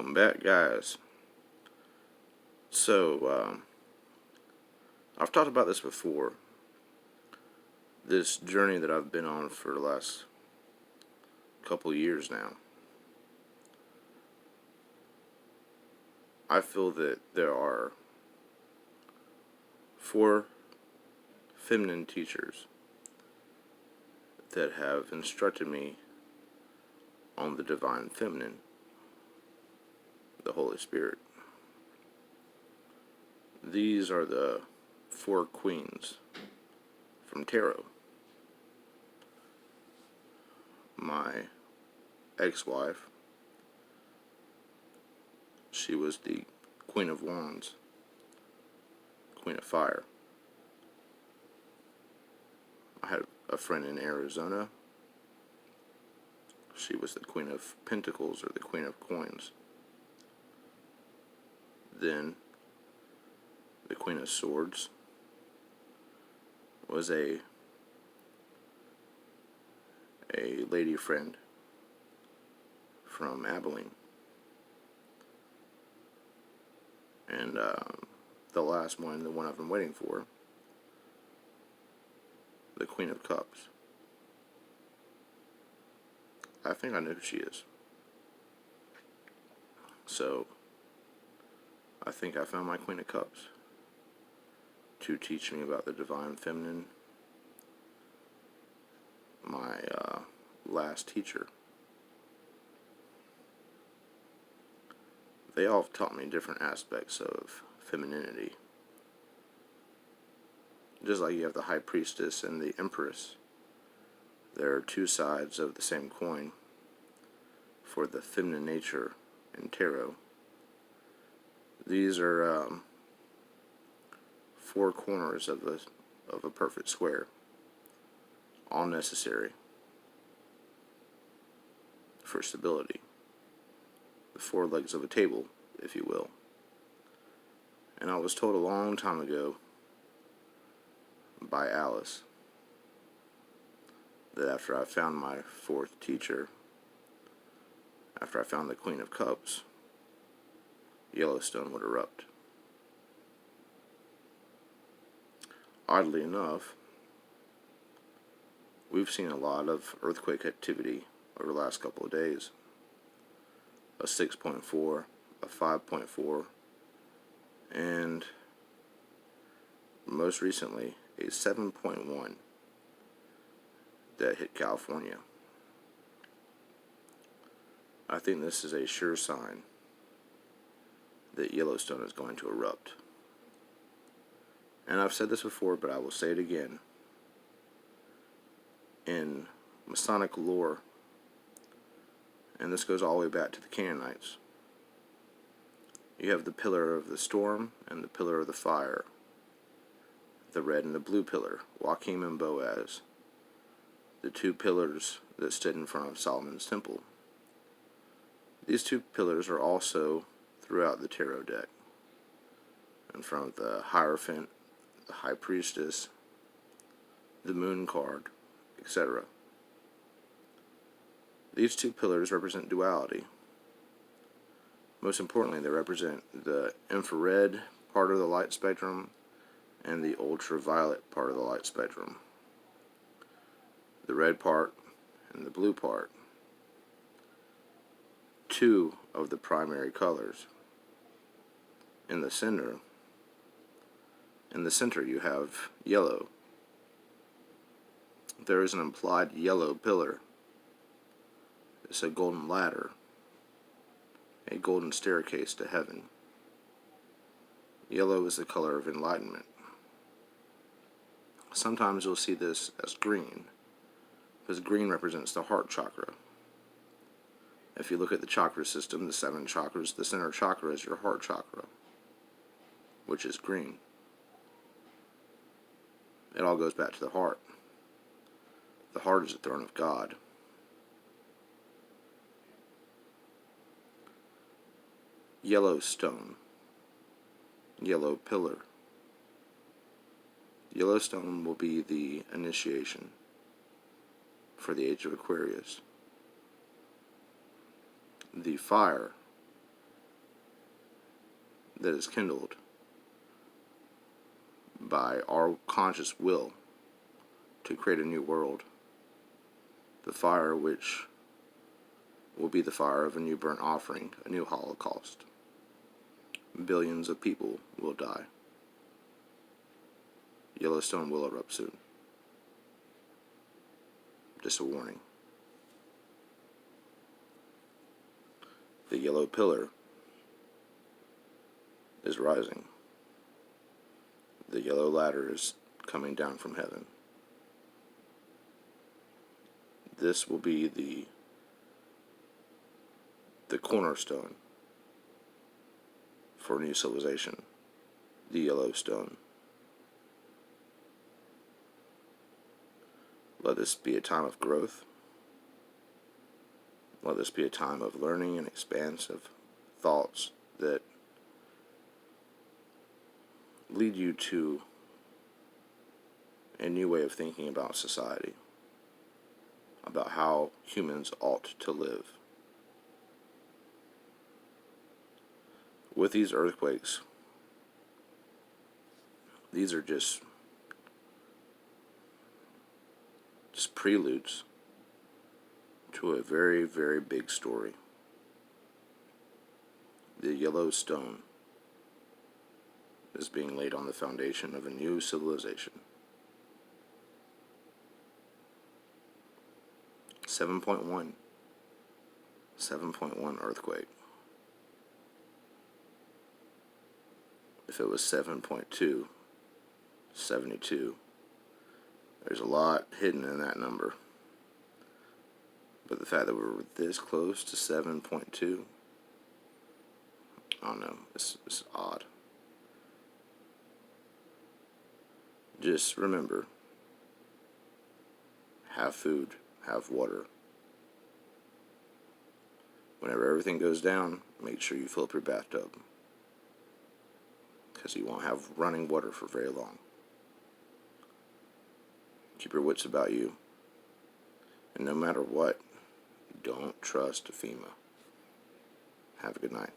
Welcome back, guys. So, I've talked about this before. This journey that I've been on for the last couple years now. I feel that there are 4 feminine teachers that have instructed me on the Divine Feminine, the Holy Spirit. These are the 4 queens from tarot. My ex-wife, she was the Queen of Wands, Queen of Fire. I had a friend in Arizona. She was the Queen of Pentacles, or the Queen of Coins. Then the Queen of Swords was a lady friend from Abilene. And the last one, the one I've been waiting for, the Queen of Cups. I think I know who she is. So, I think I found my Queen of Cups to teach me about the Divine Feminine. My last teacher. They all have taught me different aspects of femininity. Just like you have the High Priestess and the Empress. There are 2 sides of the same coin for the feminine nature in tarot. These are 4 corners of a perfect square, all necessary for stability. The 4 legs of a table, if you will. And I was told a long time ago by Alice that after I found my 4th teacher, after I found the Queen of Cups, Yellowstone would erupt. Oddly enough, we've seen a lot of earthquake activity over the last couple of days. A 6.4, a 5.4, and most recently a 7.1 that hit California. I think this is a sure sign that Yellowstone is going to erupt. And I've said this before, but I will say it again. In Masonic lore, and this goes all the way back to the Canaanites, you have the pillar of the storm and the pillar of the fire, the red and the blue pillar, Joachim and Boaz, the 2 pillars that stood in front of Solomon's temple. These 2 pillars are also throughout the tarot deck, in front of the Hierophant, the High Priestess, the Moon card, etc. These 2 pillars represent duality. Most importantly, they represent the infrared part of the light spectrum and the ultraviolet part of the light spectrum. The red part and the blue part. 2 of the primary colors. In the center you have yellow. There is an implied yellow pillar. It's a golden ladder, a golden staircase to heaven. Yellow is the color of enlightenment. Sometimes you'll see this as green, because green represents the heart chakra. If you look at the chakra system, the 7 chakras, the center chakra is your heart chakra, which is green. It all goes back to the heart. The heart is the throne of God. Yellowstone, yellow pillar. Yellowstone will be the initiation for the age of Aquarius. The fire that is kindled by our conscious will to create a new world, the fire which will be the fire of a new burnt offering, a new holocaust. Billions of people will die. Yellowstone will erupt soon. Just a warning. The yellow pillar is rising. The yellow ladder is coming down from heaven. This will be the cornerstone for a new civilization, the Yellowstone. Let this be a time of growth. Let this be a time of learning and expansive thoughts that lead you to a new way of thinking about society, about how humans ought to live. With these earthquakes, these are just preludes to a very, very big story. The Yellowstone is being laid on the foundation of a new civilization. 7.1 earthquake. If it was 7.2, 72, there's a lot hidden in that number. But the fact that we're this close to 7.2, I don't know, it's odd. Just remember, have food, have water. Whenever everything goes down, make sure you fill up your bathtub, because you won't have running water for very long. Keep your wits about you, and no matter what, don't trust FEMA. Have a good night.